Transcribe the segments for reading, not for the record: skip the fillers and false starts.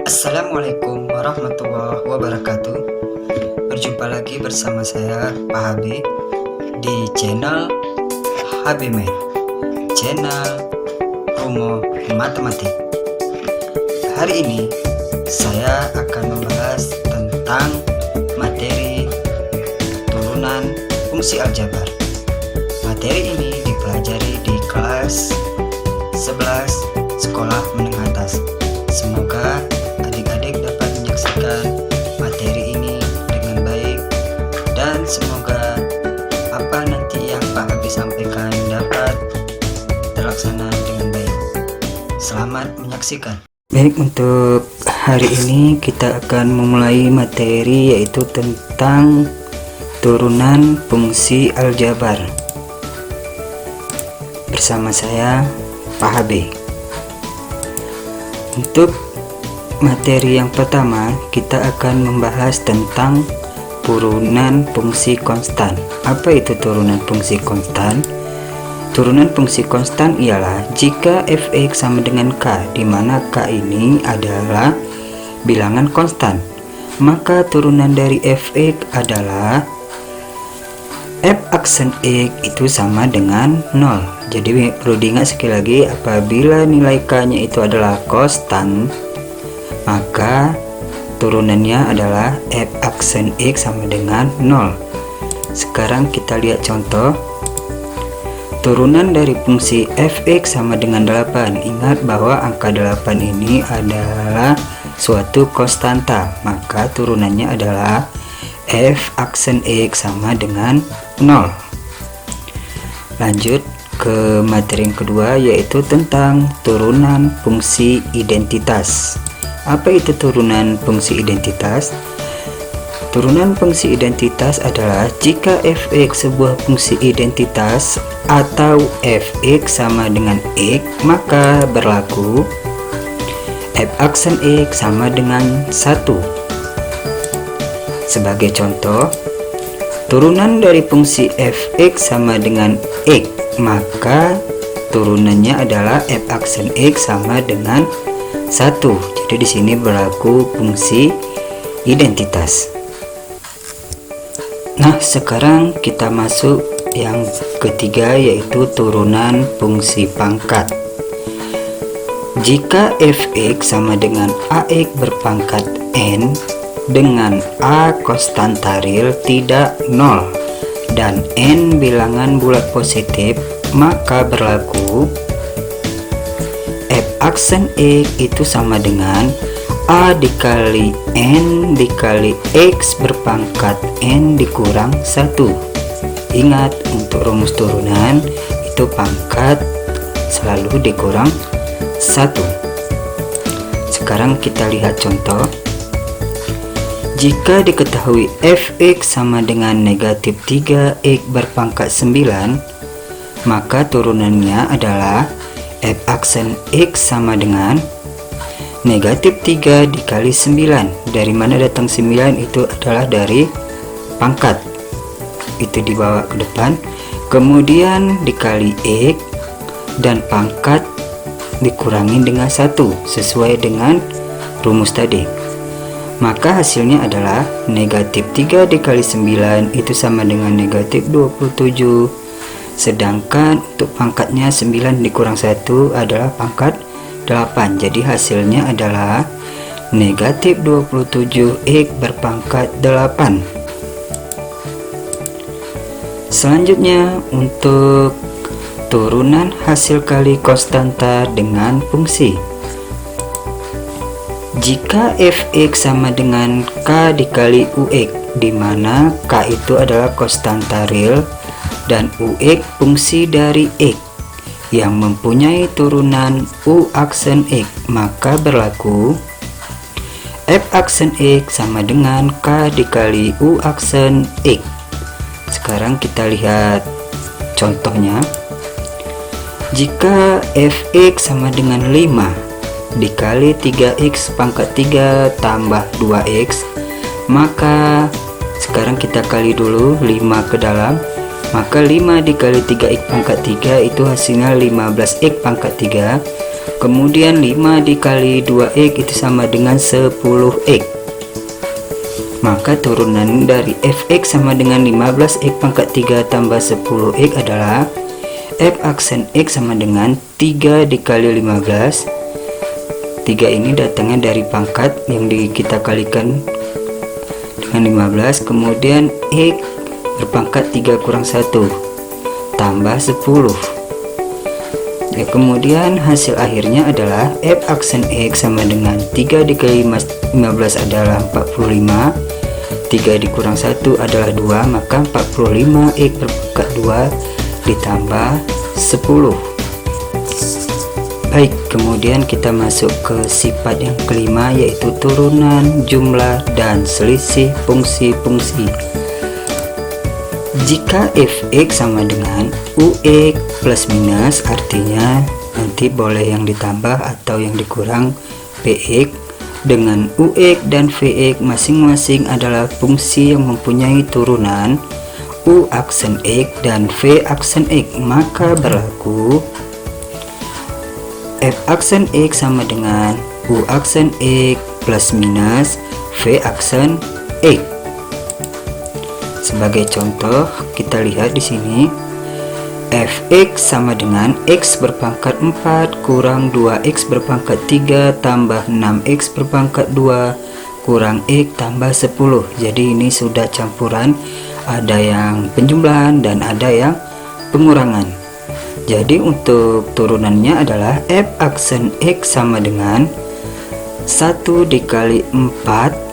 Assalamualaikum warahmatullahi wabarakatuh. Berjumpa lagi bersama saya Pak Habib di channel Habimed, channel Rumo Matematik. Hari ini saya akan membahas tentang materi turunan fungsi aljabar. Materi ini dipelajari di kelas 11 sekolah menengah atas. Semoga adik-adik dapat menyaksikan materi ini dengan baik, dan semoga apa nanti yang Pak Habib sampaikan dapat terlaksana dengan baik. Selamat menyaksikan. Baik, untuk hari ini kita akan memulai materi yaitu tentang turunan fungsi aljabar. Bersama saya Pak Habib. Untuk materi yang pertama, kita akan membahas tentang turunan fungsi konstan. Apa itu turunan fungsi konstan? Turunan fungsi konstan ialah jika f(x) sama dengan k, di mana k ini adalah bilangan konstan, maka turunan dari f(x) adalah f aksen x itu sama dengan 0. Jadi perlu diingat sekali lagi, apabila nilai k nya itu adalah konstan, maka turunannya adalah f aksen x sama dengan 0. Sekarang kita lihat contoh. Turunan dari fungsi f(x) sama dengan 8. Ingat bahwa angka 8 ini adalah suatu konstanta, maka turunannya adalah f aksen x sama dengan 0. Lanjut ke materi yang kedua, yaitu tentang turunan fungsi identitas. Apa itu turunan fungsi identitas? Turunan fungsi identitas adalah jika f(x) sebuah fungsi identitas atau f(x) sama dengan x, maka berlaku f aksen x sama dengan 1. Sebagai contoh, turunan dari fungsi f(x) sama dengan x, maka turunannya adalah f aksen x sama dengan 1. Jadi di sini berlaku fungsi identitas. Nah, sekarang kita masuk yang ketiga, yaitu turunan fungsi pangkat. Jika f(x) sama dengan ax berpangkat n dengan a konstanta real tidak 0 dan n bilangan bulat positif, maka berlaku f aksen x itu sama dengan a dikali n dikali x berpangkat n dikurang 1. Ingat, untuk rumus turunan itu pangkat selalu dikurang 1. Sekarang kita lihat contoh. Jika diketahui f(x) sama dengan negatif 3x berpangkat 9, maka turunannya adalah f aksen x sama dengan negatif 3 dikali 9. Dari mana datang 9? Itu adalah dari pangkat, itu dibawa ke depan, kemudian dikali x dan pangkat dikurangi dengan 1 sesuai dengan rumus tadi. Maka hasilnya adalah negatif 3 dikali 9 itu sama dengan negatif 27. Sedangkan untuk pangkatnya 9 dikurang 1 adalah pangkat 8. Jadi hasilnya adalah negatif 27x berpangkat 8. Selanjutnya, untuk turunan hasil kali konstanta dengan fungsi. Jika f(x) sama dengan k dikali ux, di mana k itu adalah konstanta real dan ux fungsi dari x yang mempunyai turunan u aksen x, maka berlaku f aksen x sama dengan k dikali u aksen x. Sekarang kita lihat contohnya. Jika f(x) sama dengan 5 dikali 3x pangkat 3 tambah 2x, maka sekarang kita kali dulu 5 ke dalam, maka 5 dikali 3x pangkat 3 itu hasilnya 15x pangkat 3. Kemudian 5 dikali 2x itu sama dengan 10x. Maka turunan dari fx sama dengan 15x pangkat 3 tambah 10x adalah f aksen x sama dengan 3 dikali 15. 3 ini datangnya dari pangkat yang kita kalikan dengan 15. Kemudian x berpangkat 3 kurang 1 tambah 10. Ya, kemudian hasil akhirnya adalah f aksen x sama dengan 3 dikali 15 adalah 45, 3 dikurang 1 adalah 2, maka 45 x berpangkat 2 ditambah 10. Baik, kemudian kita masuk ke sifat yang kelima, yaitu turunan, jumlah, dan selisih fungsi-fungsi. Jika fx sama dengan ux plus minus, artinya nanti boleh yang ditambah atau yang dikurang px, dengan ux dan vx masing-masing adalah fungsi yang mempunyai turunan u aksen x dan v aksen x, maka berlaku f aksen x sama dengan u aksen x plus minus v aksen x. Sebagai contoh, kita lihat di sini fx sama dengan x berpangkat 4 kurang 2x berpangkat 3 tambah 6x berpangkat 2 kurang x tambah 10. Jadi ini sudah campuran, ada yang penjumlahan dan ada yang pengurangan. Jadi untuk turunannya adalah f aksen x sama dengan 1 dikali 4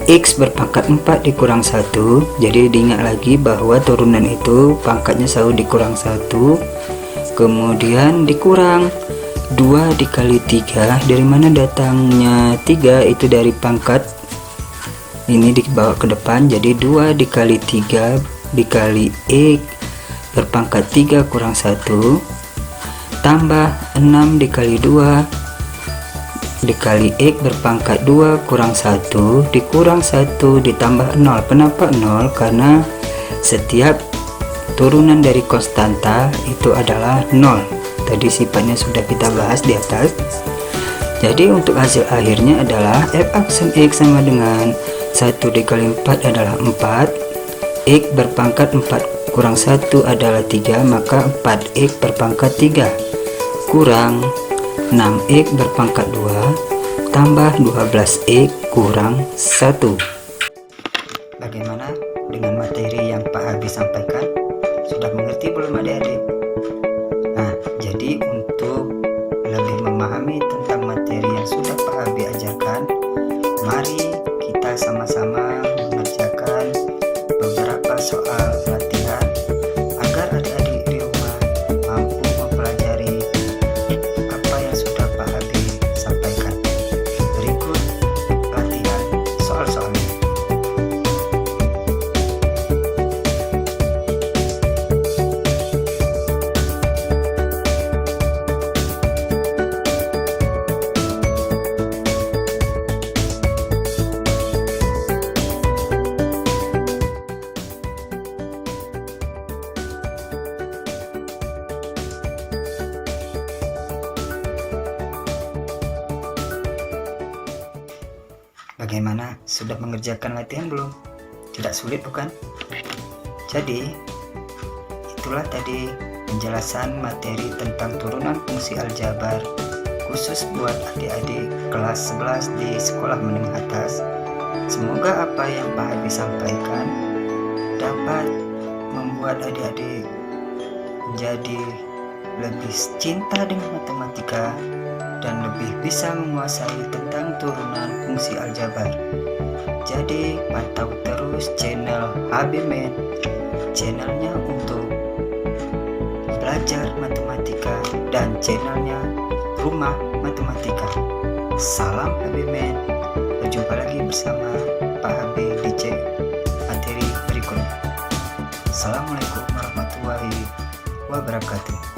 x berpangkat 4 dikurang 1. Jadi diingat lagi bahwa turunan itu pangkatnya selalu dikurang 1, kemudian dikurang 2 dikali 3. Dari mana datangnya 3? Itu dari pangkat ini dibawa ke depan, jadi 2 dikali 3 dikali x berpangkat 3 kurang 1 tambah 6 dikali 2 dikali x berpangkat 2 kurang 1 dikurang 1 ditambah 0. Kenapa 0? Karena setiap turunan dari konstanta itu adalah 0. Tadi sifatnya sudah kita bahas di atas. Jadi untuk hasil akhirnya adalah f aksen x sama dengan 1 dikali 4 adalah 4, x berpangkat 4 kurang 1 adalah 3, maka 4x berpangkat 3 kurang 6x berpangkat 2 tambah 12x kurang 1. Bagaimana dengan materi yang Pak Habib sampaikan? Sudah mengerti belum adik-adik? Nah, jadi untuk lebih memahami tentang materi yang sudah Pak Habib ajarkan, mari kita sama-sama mengerjakan beberapa soal latihan agar adik-adik di rumah mampu mempelajari apa yang sudah Pak Habib sampaikan. Berikut latihan soal-soalnya. Bagaimana? Sudah mengerjakan latihan belum? Tidak sulit bukan? Jadi, itulah tadi penjelasan materi tentang turunan fungsi aljabar khusus buat adik-adik kelas 11 di sekolah menengah atas. Semoga apa yang Pak Habib sampaikan dapat membuat adik-adik menjadi lebih cinta dengan matematika dan lebih bisa menguasai tentang turunan fungsi aljabar. Jadi pantau terus channel Habib Man, channelnya untuk belajar matematika dan channelnya Rumah Matematika. Salam Habib Man, berjumpa lagi bersama Pak Habib di materi berikutnya. Assalamualaikum warahmatullahi wabarakatuh.